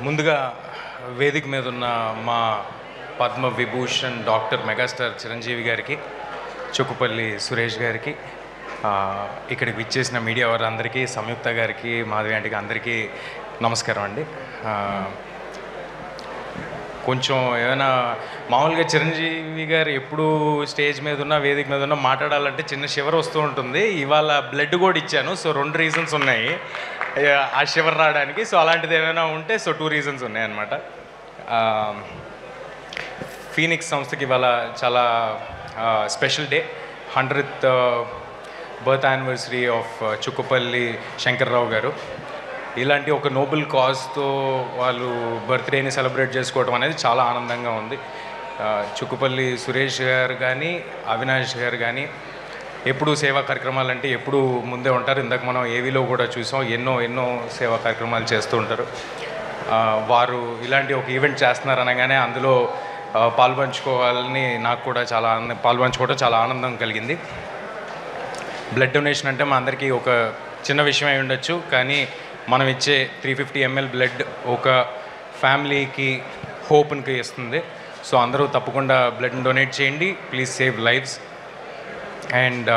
ముందుగా వేదిక మీద ఉన్న మా పద్మ విభూషణ్ డాక్టర్ మెగాస్టార్ చిరంజీవి గారికి, చుక్కుపల్లి సురేష్ గారికి, ఇక్కడికి విచ్చేసిన మీడియా వారందరికీ, సంయుక్త గారికి, మాధవి ఆంటీకి అందరికీ నమస్కారం అండి. కొంచెం ఏమైనా మామూలుగా చిరంజీవి గారు ఎప్పుడు స్టేజ్ మీద ఉన్న వేదిక మీద ఉన్న మాట్లాడాలంటే చిన్న షివర్ వస్తూ ఉంటుంది. ఇవాళ బ్లడ్ కూడా ఇచ్చాను. సో 2 రీజన్స్ ఉన్నాయి ఆ షివర్ రావడానికి. సో అలాంటిది ఏమైనా ఉంటే 2 రీజన్స్ ఉన్నాయన్నమాట. ఫీనిక్స్ సంస్థకి ఇవాళ చాలా special day, 100th birth anniversary of Chukkupalli Shankarrao garu. ఇలాంటి ఒక నోబెల్ కాజ్తో వాళ్ళు బర్త్డేని సెలబ్రేట్ చేసుకోవడం అనేది చాలా ఆనందంగా ఉంది. చుక్కుపల్లి సురేష్ గారు కానీ, అవినాష్ గారు కానీ ఎప్పుడు సేవా కార్యక్రమాలు అంటే ఎప్పుడు ముందే ఉంటారు. ఇందాక మనం ఏవీలో కూడా చూసాం, ఎన్నో సేవా కార్యక్రమాలు చేస్తూ ఉంటారు. వారు ఇలాంటి ఒక ఈవెంట్ చేస్తున్నారు అనగానే అందులో పాల్పంచుకోవాలని నాకు కూడా పాల్పంచుకోవడం చాలా ఆనందం కలిగింది. బ్లడ్ డొనేషన్ అంటే మా అందరికీ ఒక చిన్న విషయం అయి ఉండొచ్చు, కానీ మనం ఇచ్చే 350 ml బ్లడ్ ఒక ఫ్యామిలీకి హోప్కి ఇస్తుంది. సో అందరూ తప్పకుండా బ్లడ్ని డొనేట్ చేయండి. Please save lives. And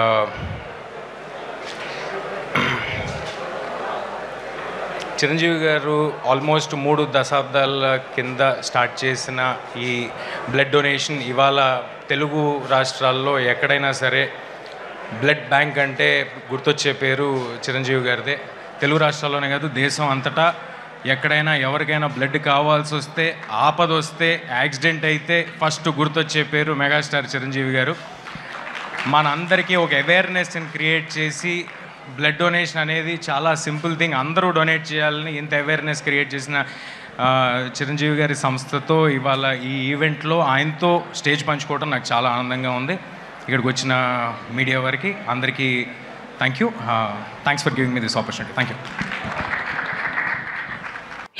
Chiranjeevi గారు ఆల్మోస్ట్ 3 దశాబ్దాల కింద స్టార్ట్ చేసిన ఈ బ్లడ్ డొనేషన్ ఇవాళ తెలుగు రాష్ట్రాల్లో ఎక్కడైనా సరే బ్లడ్ బ్యాంక్ అంటే గుర్తొచ్చే పేరు చిరంజీవి గారిదే. తెలుగు రాష్ట్రాల్లోనే కాదు, దేశం అంతటా ఎక్కడైనా ఎవరికైనా బ్లడ్ కావాల్సి వస్తే, ఆపద వస్తే, యాక్సిడెంట్ అయితే ఫస్ట్ గుర్తొచ్చే పేరు మెగాస్టార్ చిరంజీవి గారు. మనందరికీ ఒక అవేర్నెస్ని క్రియేట్ చేసి బ్లడ్ డొనేషన్ అనేది చాలా సింపుల్ థింగ్, అందరూ డొనేట్ చేయాలని ఇంత అవేర్నెస్ క్రియేట్ చేసిన చిరంజీవి గారి సంస్థతో ఇవాళ ఈ ఈవెంట్లో ఆయనతో స్టేజ్ పంచుకోవడం నాకు చాలా ఆనందంగా ఉంది. ఇక్కడికి వచ్చిన మీడియా వారికి అందరికీ thank you. Thanks for giving me this opportunity. Thank you.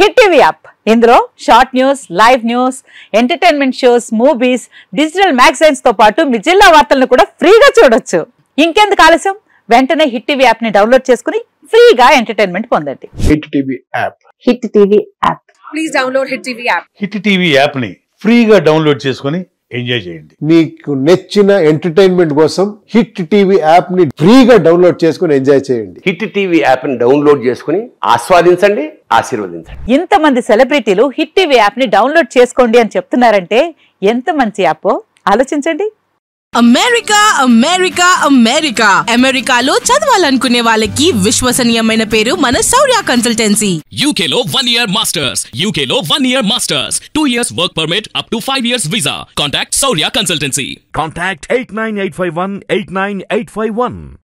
Hit TV app, ఇందులో short news, live news, entertainment shows, movies, digital magazines తో పాటు మీ జిల్లా వార్తలను కూడా ఫ్రీగా చూడొచ్చు. ఇంకెందుకు ఆలస్యం, వెంటనే హిట్ టీవీ యాప్ ని డౌన్లోడ్ చేసుకుని ఫ్రీగా ఎంటర్టైన్మెంట్ పొందండి. Hit TV app. Hit TV app. Please download hit TV app. Hit TV app ని ఫ్రీగా డౌన్లోడ్ చేసుకుని ఎంజాయ్ చేయండి. మీకు నచ్చిన ఎంటర్టైన్మెంట్ కోసం హిట్ టీవీ యాప్ ని ఫ్రీగా డౌన్లోడ్ చేసుకుని ఎంజాయ్ చేయండి. హిట్ టీవీ యాప్ ని డౌన్లోడ్ చేసుకుని ఆస్వాదించండి, ఆశీర్వదించండి. ఇంతమంది సెలబ్రిటీలు హిట్ టీవీ యాప్ ని డౌన్లోడ్ చేసుకోండి అని చెప్తున్నారంటే ఎంత మంచి యాప్ ఆలోచించండి. అమెరికా అమెరికా అమెరికా అమెరికాలో చదవాలనుకునే వాళ్ళకి విశ్వసనీయమైన పేరు మన శౌర్య కన్సల్టెన్సీ. UK లో 1 year masters, UK లో 1 year masters, 2 years work permit up to 5 years visa. Contact Saurya Consultancy. Contact 89851 89851.